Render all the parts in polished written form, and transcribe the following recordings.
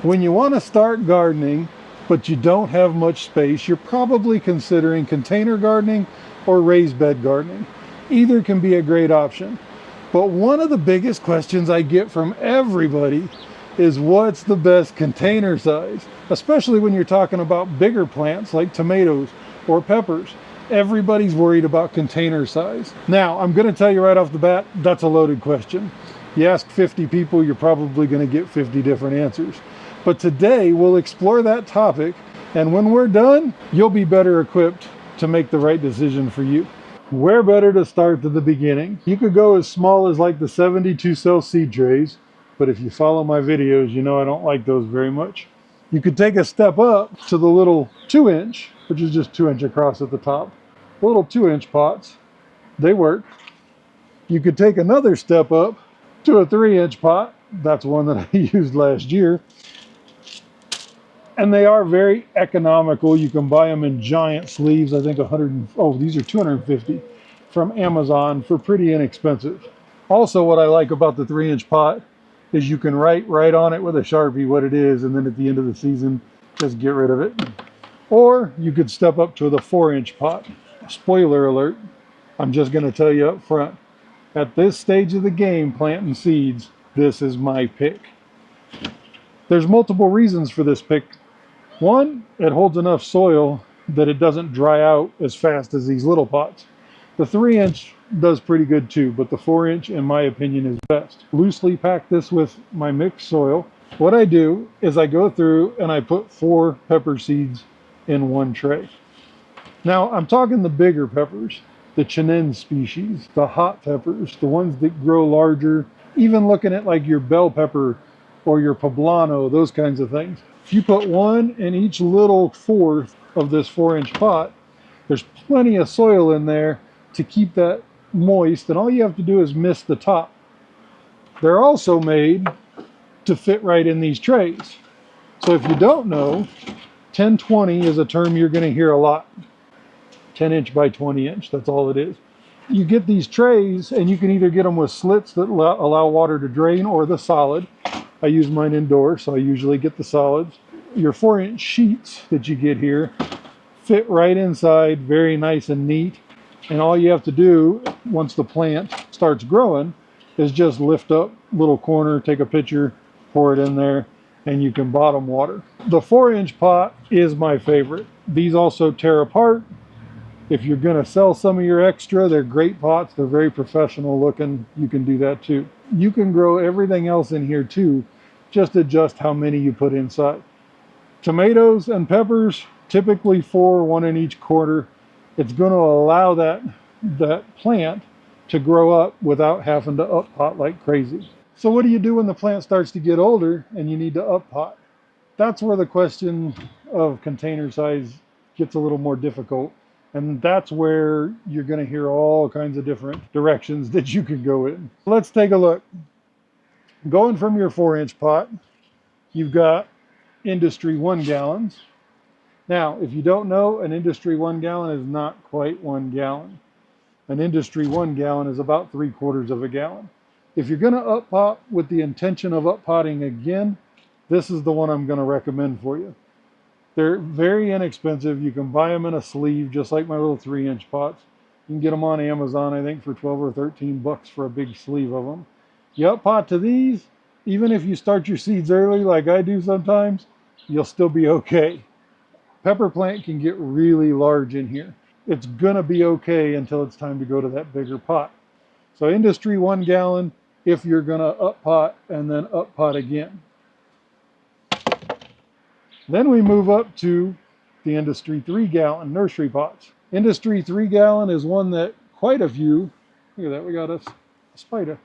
When you want to start gardening, but you don't have much space, you're probably considering container gardening or raised bed gardening. Either can be a great option. But one of the biggest questions I get from everybody is what's the best container size, especially when you're talking about bigger plants like tomatoes or peppers. Everybody's worried about container size. Now, I'm going to tell you right off the bat, that's a loaded question. You ask 50 people, you're probably going to get 50 different answers. But today we'll explore that topic, and when we're done, you'll be better equipped to make the right decision for you. Where better to start than the beginning? You could go as small as like the 72 cell seed trays, but if you follow my videos, you know I don't like those very much. You could take a step up to the little 2-inch, which is just 2 inch across at the top. The little 2-inch pots, they work. You could take another step up to a 3-inch pot. That's one that I used last year. And they are very economical. You can buy them in giant sleeves. I think these are 250 from Amazon for pretty inexpensive. Also, what I like about the 3-inch pot is you can write right on it with a Sharpie what it is, and then at the end of the season, just get rid of it. Or you could step up to the 4-inch pot. Spoiler alert, I'm just going to tell you up front, at this stage of the game, planting seeds, this is my pick. There's multiple reasons for this pick. One, it holds enough soil that it doesn't dry out as fast as these little pots. The 3-inch does pretty good too, but the 4-inch, in my opinion, is best. Loosely pack this with my mixed soil. What I do is I go through and I put 4 pepper seeds in one tray. Now, I'm talking the bigger peppers, the Chinen species, the hot peppers, the ones that grow larger, even looking at like your bell pepper or your poblano, those kinds of things. If you put one in each little fourth of this 4-inch pot, there's plenty of soil in there to keep that moist, and all you have to do is mist the top. They're also made to fit right in these trays. So if you don't know, 10-20 is a term you're going to hear a lot. 10-inch by 20-inch, that's all it is. You get these trays, and you can either get them with slits that allow water to drain, or the solid. I use mine indoors, so I usually get the solids. Your 4-inch sheets that you get here fit right inside, very nice and neat. And all you have to do once the plant starts growing is just lift up little corner, take a picture, pour it in there, and you can bottom water. The 4-inch pot is my favorite. These also tear apart. If you're going to sell some of your extra, they're great pots. They're very professional looking. You can do that too. You can grow everything else in here too. Just adjust how many you put inside. Tomatoes and peppers, typically 4, 1 in each quarter. It's going to allow that plant to grow up without having to up pot like crazy. So what do you do when the plant starts to get older and you need to up pot? That's where the question of container size gets a little more difficult. And that's where you're going to hear all kinds of different directions that you can go in. Let's take a look. Going from your 4-inch pot, you've got industry 1 gallons. Now, if you don't know, an industry 1 gallon is not quite 1 gallon. An industry 1 gallon is about 3/4 of a gallon. If you're going to up pot with the intention of up potting again, this is the one I'm going to recommend for you. They're very inexpensive. You can buy them in a sleeve, just like my little 3-inch pots. You can get them on Amazon, I think, for 12 or 13 bucks for a big sleeve of them. You up pot to these, even if you start your seeds early like I do sometimes, you'll still be okay. Pepper plant can get really large in here. It's gonna be okay until it's time to go to that bigger pot. So industry 1 gallon if you're gonna up pot and then up pot again. Then we move up to the industry 3 gallon nursery pots. Industry 3 gallon is one that quite a few, look at that, we got a spider.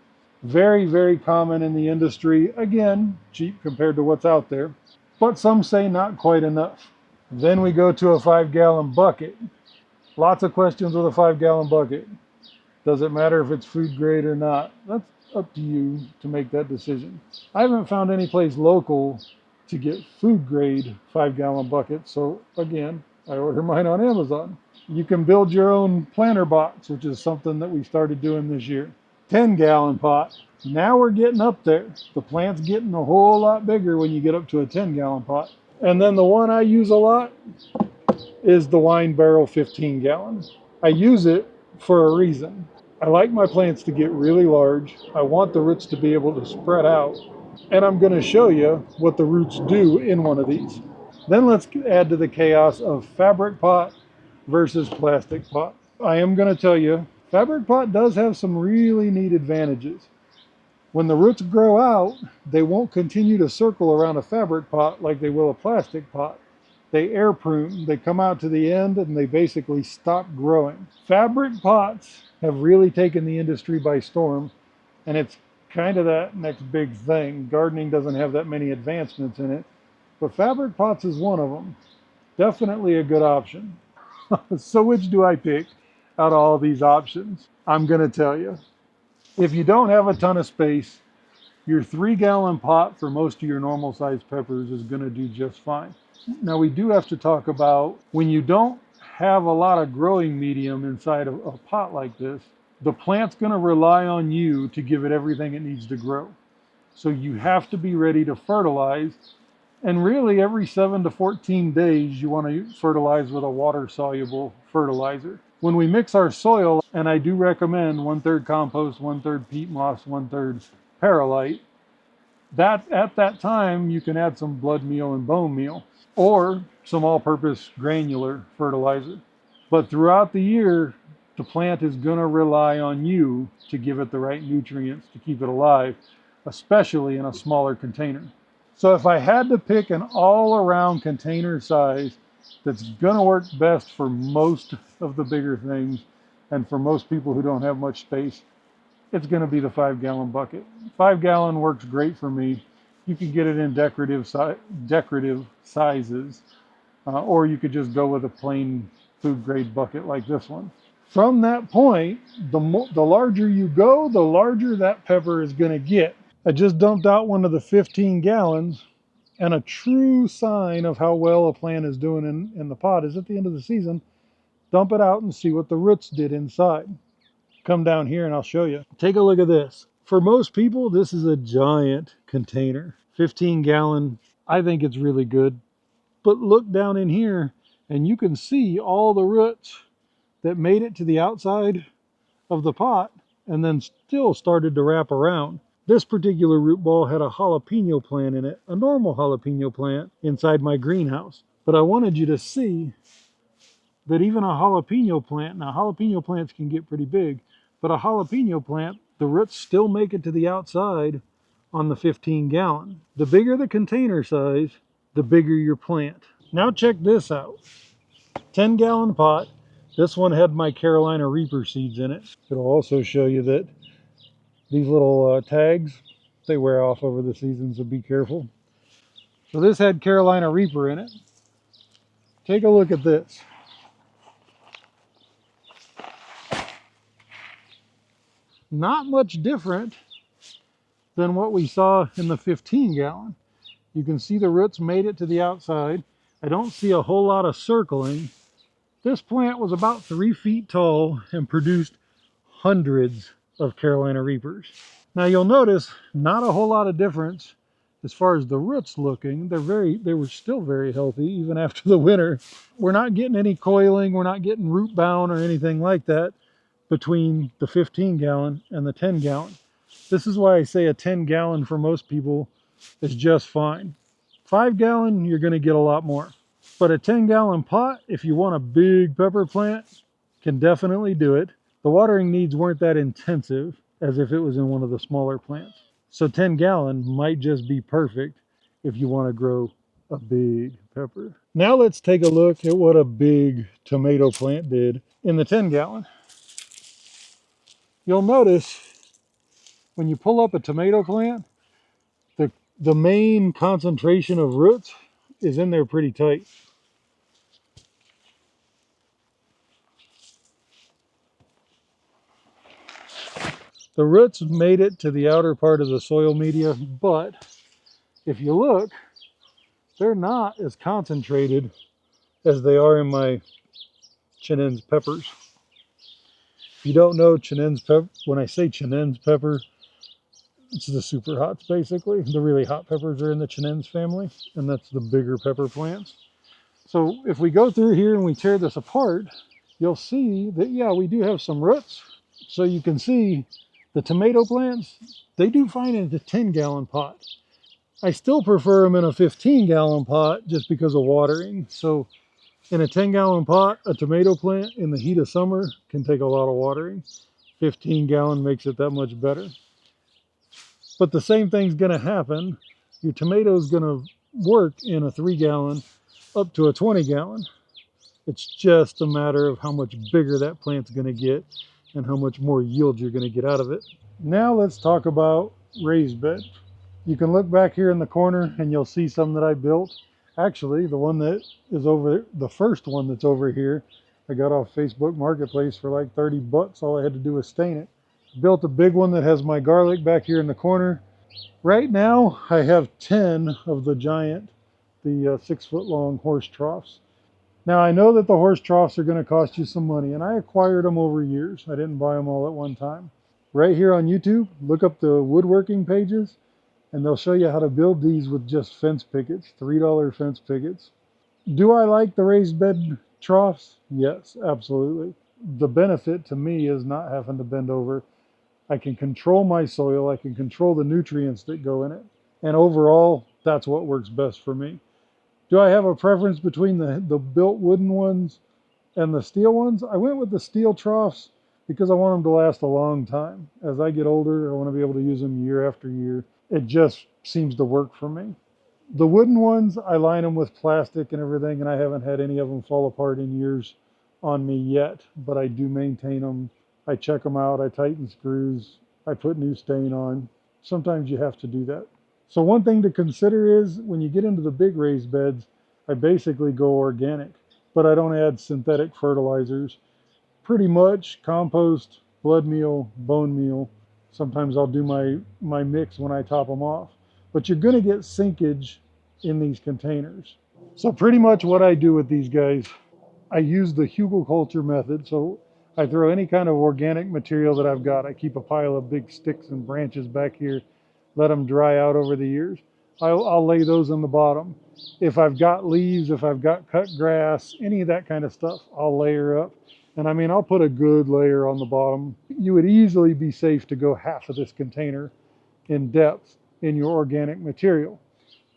Very, very common in the industry. Again, cheap compared to what's out there, but some say not quite enough. Then we go to a 5-gallon bucket. Lots of questions with a 5-gallon bucket. Does it matter if it's food grade or not? That's up to you to make that decision. I haven't found any place local to get food grade 5-gallon buckets, so again, I order mine on Amazon. You can build your own planter box, which is something that we started doing this year. 10-gallon pot. Now we're getting up there. The plant's getting a whole lot bigger when you get up to a 10-gallon pot. And then the one I use a lot is the wine barrel 15-gallon. I use it for a reason. I like my plants to get really large. I want the roots to be able to spread out. And I'm going to show you what the roots do in one of these. Then let's add to the chaos of fabric pot versus plastic pot. I am going to tell you, fabric pot does have some really neat advantages. When the roots grow out, they won't continue to circle around a fabric pot like they will a plastic pot. They air prune, they come out to the end, and they basically stop growing. Fabric pots have really taken the industry by storm, and it's kind of that next big thing. Gardening doesn't have that many advancements in it, but fabric pots is one of them. Definitely a good option. So which do I pick out of all these options? I'm going to tell you. If you don't have a ton of space, your 3-gallon pot for most of your normal sized peppers is going to do just fine. Now we do have to talk about when you don't have a lot of growing medium inside of a pot like this, the plant's going to rely on you to give it everything it needs to grow. So you have to be ready to fertilize. And really every 7 to 14 days, you want to fertilize with a water soluble fertilizer. When we mix our soil, and I do recommend 1/3 compost, 1/3 peat moss, 1/3 perlite, that at that time you can add some blood meal and bone meal or some all-purpose granular fertilizer. But throughout the year, the plant is going to rely on you to give it the right nutrients to keep it alive, especially in a smaller container. So if I had to pick an all-around container size that's going to work best for most of the bigger things and for most people who don't have much space, it's going to be the 5-gallon bucket. 5-gallon works great for me. You can get it in decorative sizes, or you could just go with a plain food grade bucket like this one. From that point, the larger you go, the larger that pepper is going to get. I just dumped out one of the 15 gallons, and a true sign of how well a plant is doing in the pot is at the end of the season, dump it out and see what the roots did inside. Come down here and I'll show you. Take a look at this. For most people, this is a giant container. 15-gallon, I think it's really good. But look down in here and you can see all the roots that made it to the outside of the pot and then still started to wrap around. This particular root ball had a jalapeno plant in it, a normal jalapeno plant inside my greenhouse. But I wanted you to see that even a jalapeno plant, now jalapeno plants can get pretty big, but a jalapeno plant, the roots still make it to the outside on the 15-gallon. The bigger the container size, the bigger your plant. Now check this out. 10-gallon pot. This one had my Carolina Reaper seeds in it. It'll also show you that these little tags, they wear off over the season, so be careful. So this had Carolina Reaper in it. Take a look at this. Not much different than what we saw in the 15-gallon. You can see the roots made it to the outside. I don't see a whole lot of circling. This plant was about 3 feet tall and produced hundreds of Carolina Reapers. Now you'll notice not a whole lot of difference as far as the roots looking. They were still very healthy even after the winter. We're not getting any coiling, we're not getting root bound or anything like that between the 15-gallon and the 10-gallon. This is why I say a 10-gallon for most people is just fine. 5-gallon, you're going to get a lot more. But a 10-gallon pot, if you want a big pepper plant, can definitely do it. The watering needs weren't that intensive as if it was in one of the smaller plants. So 10-gallon might just be perfect if you want to grow a big pepper. Now let's take a look at what a big tomato plant did in the 10-gallon. You'll notice when you pull up a tomato plant, the main concentration of roots is in there pretty tight. The roots made it to the outer part of the soil media, but if you look, they're not as concentrated as they are in my Chinense peppers. If you don't know Chinense pepper, when I say Chinense pepper, It's the super hots, basically. The really hot peppers are in the chinense family, and that's the bigger pepper plants. So if we go through here and we tear this apart, you'll see that, yeah, we do have some roots. So you can see the tomato plants, they do fine in a 10-gallon pot. I still prefer them in a 15-gallon pot just because of watering. So in a 10-gallon pot, a tomato plant in the heat of summer can take a lot of watering. 15-gallon makes it that much better. But the same thing's going to happen. Your tomato's going to work in a 3-gallon up to a 20-gallon. It's just a matter of how much bigger that plant's going to get and how much more yield you're going to get out of it. Now let's talk about raised bed. You can look back here in the corner and you'll see some that I built. Actually, the one that is over, the first one that's over here, I got off Facebook Marketplace for like 30 bucks. All I had to do was stain it. Built a big one that has my garlic back here in the corner. Right now, I have 10 of the giant, the 6-foot long horse troughs. Now, I know that the horse troughs are going to cost you some money, and I acquired them over years. I didn't buy them all at one time. Right here on YouTube, look up the woodworking pages, and they'll show you how to build these with just fence pickets, $3 fence pickets. Do I like the raised bed troughs? Yes, absolutely. The benefit to me is not having to bend over. I can control my soil, I can control the nutrients that go in it, and overall, that's what works best for me. Do I have a preference between the built wooden ones and the steel ones? I went with the steel troughs because I want them to last a long time. As I get older, I want to be able to use them year after year. It just seems to work for me. The wooden ones, I line them with plastic and everything, and I haven't had any of them fall apart in years on me yet, but I do maintain them. I check them out, I tighten screws, I put new stain on. Sometimes you have to do that. So one thing to consider is when you get into the big raised beds, I basically go organic, but I don't add synthetic fertilizers. Pretty much compost, blood meal, bone meal. Sometimes I'll do my mix when I top them off. But you're going to get sinkage in these containers. So pretty much what I do with these guys, I use the hugelkultur method. So I throw any kind of organic material that I've got. I keep a pile of big sticks and branches back here, let them dry out over the years. I'll lay those on the bottom. If I've got leaves, if I've got cut grass, any of that kind of stuff, I'll layer up. And I mean, I'll put a good layer on the bottom. You would easily be safe to go half of this container in depth in your organic material.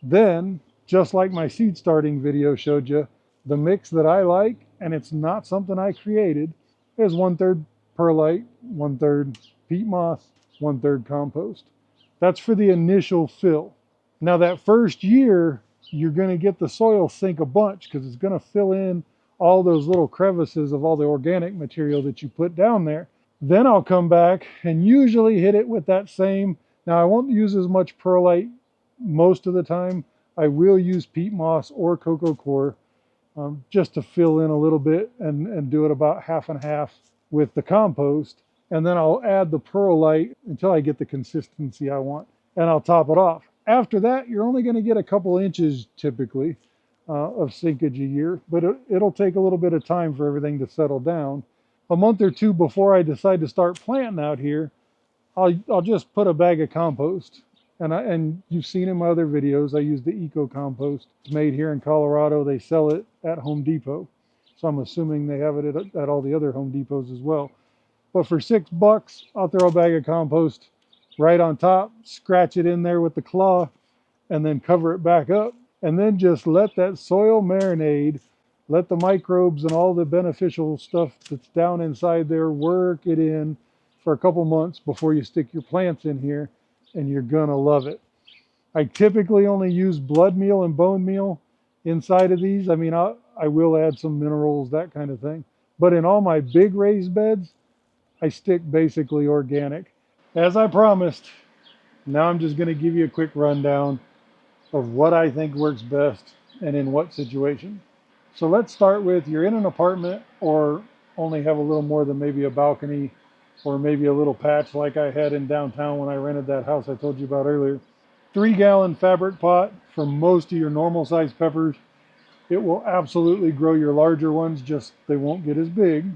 Then, just like my seed starting video showed you, the mix that I like, and it's not something I created, is 1/3 perlite, 1/3 peat moss, 1/3 compost. That's for the initial fill. Now that first year, you're going to get the soil sink a bunch because it's going to fill in all those little crevices of all the organic material that you put down there. Then I'll come back and usually hit it with that same. Now I won't use as much perlite most of the time. I will use peat moss or coco coir just to fill in a little bit and do it about half and half with the compost. And then I'll add the perlite until I get the consistency I want, and I'll top it off. After that, you're only going to get a couple inches typically of sinkage a year, but it'll take a little bit of time for everything to settle down. A month or two before I decide to start planting out here, I'll just put a bag of compost. And you've seen in my other videos, I use the Eco Compost. It's made here in Colorado. They sell it at Home Depot. So I'm assuming they have it at all the other Home Depots as well. But for $6, I'll throw a bag of compost right on top, scratch it in there with the claw, and then cover it back up. And then just let that soil marinate. Let the microbes and all the beneficial stuff that's down inside there work it in for a couple months before you stick your plants in here, and you're gonna love it. I typically only use blood meal and bone meal inside of these. I mean, I will add some minerals, that kind of thing. But in all my big raised beds, I stick basically organic. As I promised, now I'm just gonna give you a quick rundown of what I think works best and in what situation. So let's start with, you're in an apartment or only have a little more than maybe a balcony or maybe a little patch like I had in downtown when I rented that house I told you about earlier. 3-gallon fabric pot for most of your normal size peppers. It will absolutely grow your larger ones, just they won't get as big.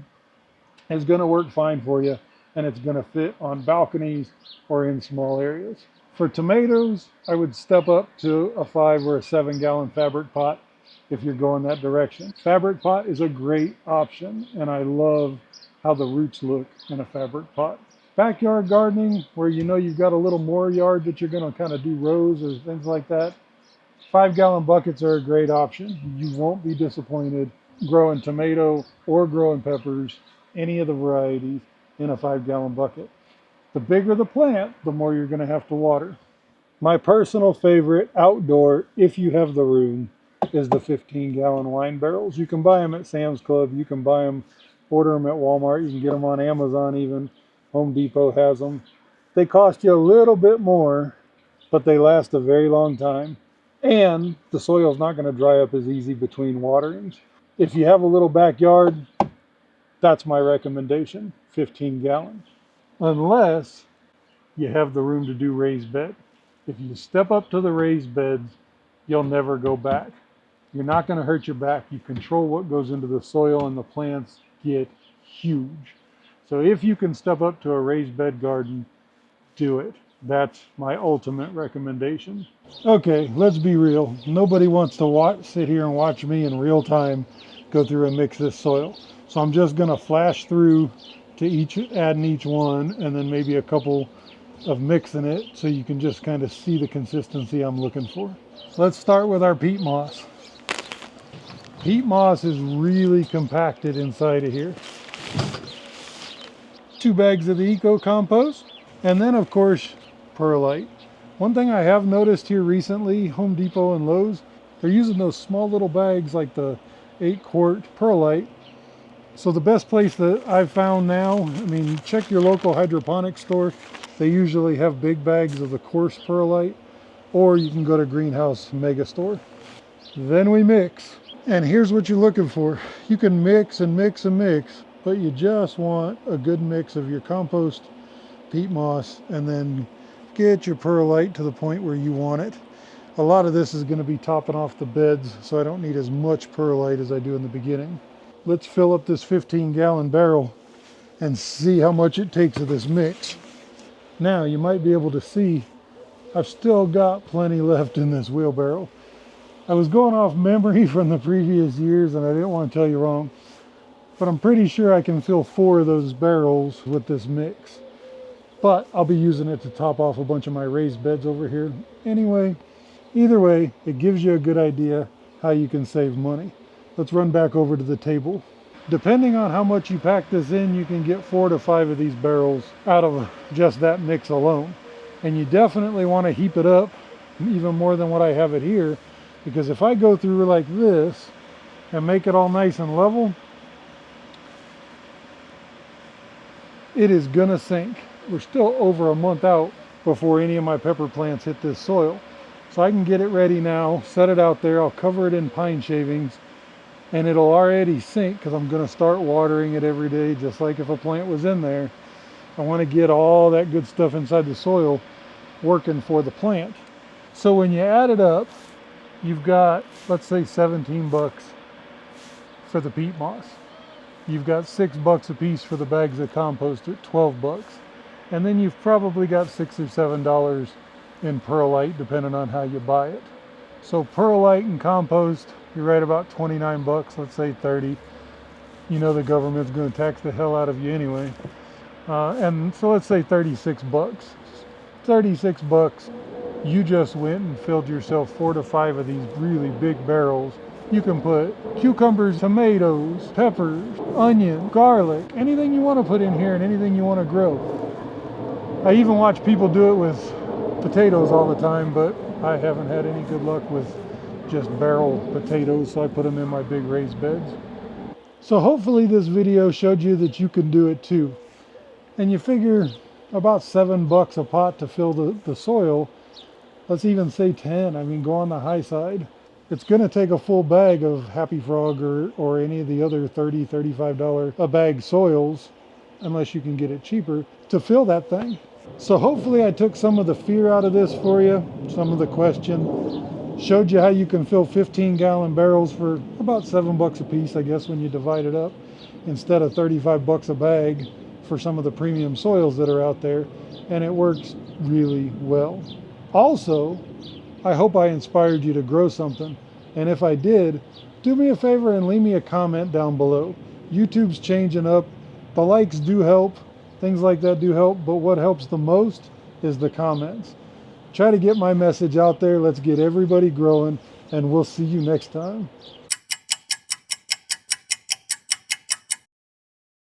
It's going to work fine for you. and it's going to fit on balconies or in small areas. For tomatoes, I would step up to a 5 or a 7-gallon fabric pot if you're going that direction. Fabric pot is a great option, and I love how the roots look in a fabric pot. Backyard gardening, where you know you've got a little more yard that you're going to kind of do rows or things like that, 5-gallon buckets are a great option. You won't be disappointed growing tomato or growing peppers, any of the varieties, in a 5-gallon bucket. The bigger the plant, the more you're going to have to water. My personal favorite outdoor, if you have the room, is the 15-gallon wine barrels. You can buy them at Sam's Club. You can buy them, order them at Walmart. You can get them on Amazon even. Home Depot has them. They cost you a little bit more, but they last a very long time. And the soil's not going to dry up as easy between waterings. If you have a little backyard, that's my recommendation, 15 gallons. Unless you have the room to do raised bed. If you step up to the raised beds, you'll never go back. You're not going to hurt your back. You control what goes into the soil and the plants get huge. So if you can step up to a raised bed garden, do it. That's my ultimate recommendation. Okay, let's be real. Nobody wants to sit here and watch me in real time go through and mix this soil. So I'm just going to flash through to adding each one, and then maybe a couple of mixing it so you can just kind of see the consistency I'm looking for. Let's start with our peat moss. Peat moss is really compacted inside of here. 2 bags of the eco compost, and then of course perlite. One thing I have noticed here recently, Home Depot and Lowe's, they're using those small little bags like the 8-quart perlite. So the best place that I've found now, I mean, check your local hydroponic store. They usually have big bags of the coarse perlite, or you can go to Greenhouse Mega Store. Then we mix. And here's what you're looking for. You can mix and mix and mix, but you just want a good mix of your compost, peat moss, and then get your perlite to the point where you want it. A lot of this is going to be topping off the beds, so I don't need as much perlite as I do in the beginning. Let's fill up this 15-gallon barrel and see how much it takes of this mix. Now you might be able to see I've still got plenty left in this wheelbarrow. I was going off memory from the previous years and I didn't want to tell you wrong, but I'm pretty sure I can fill 4 of those barrels with this mix. But I'll be using it to top off a bunch of my raised beds over here. Anyway, either way, it gives you a good idea how you can save money. Let's run back over to the table. Depending on how much you pack this in, you can get 4 to 5 of these barrels out of just that mix alone. And you definitely want to heap it up even more than what I have it here, because if I go through like this and make it all nice and level, it is gonna sink. We're still over a month out before any of my pepper plants hit this soil. So I can get it ready now, set it out there, I'll cover it in pine shavings, and it'll already sink because I'm gonna start watering it every day, just like if a plant was in there. I wanna get all that good stuff inside the soil working for the plant. So when you add it up, you've got, let's say, 17 bucks for the peat moss. You've got $6 a piece for the bags of compost at 12 bucks. And then you've probably got $6 or $7 in perlite, depending on how you buy it. So perlite and compost, you're right about 29 bucks, let's say 30. You know the government's going to tax the hell out of you anyway. And so let's say 36 bucks. 36 bucks, you just went and filled yourself 4 to 5 of these really big barrels. You can put cucumbers, tomatoes, peppers, onion, garlic, anything you want to put in here and anything you want to grow. I even watch people do it with potatoes all the time, but I haven't had any good luck with just barrel potatoes, so I put them in my big raised beds. So hopefully this video showed you that you can do it too. And you figure about $7 a pot to fill the soil. Let's even say 10. I mean, go on the high side. It's going to take a full bag of Happy Frog or any of the other $30, $35 a bag soils, unless you can get it cheaper, to fill that thing. So hopefully I took some of the fear out of this for you, some of the question, showed you how you can fill 15-gallon barrels for about $7 a piece, I guess, when you divide it up, instead of 35 bucks a bag for some of the premium soils that are out there, and it works really well. Also, I hope I inspired you to grow something, and if I did, do me a favor and leave me a comment down below. YouTube's changing up. The likes do help, things like that do help, but what helps the most is the comments. Try to get my message out there. Let's get everybody growing, and we'll see you next time.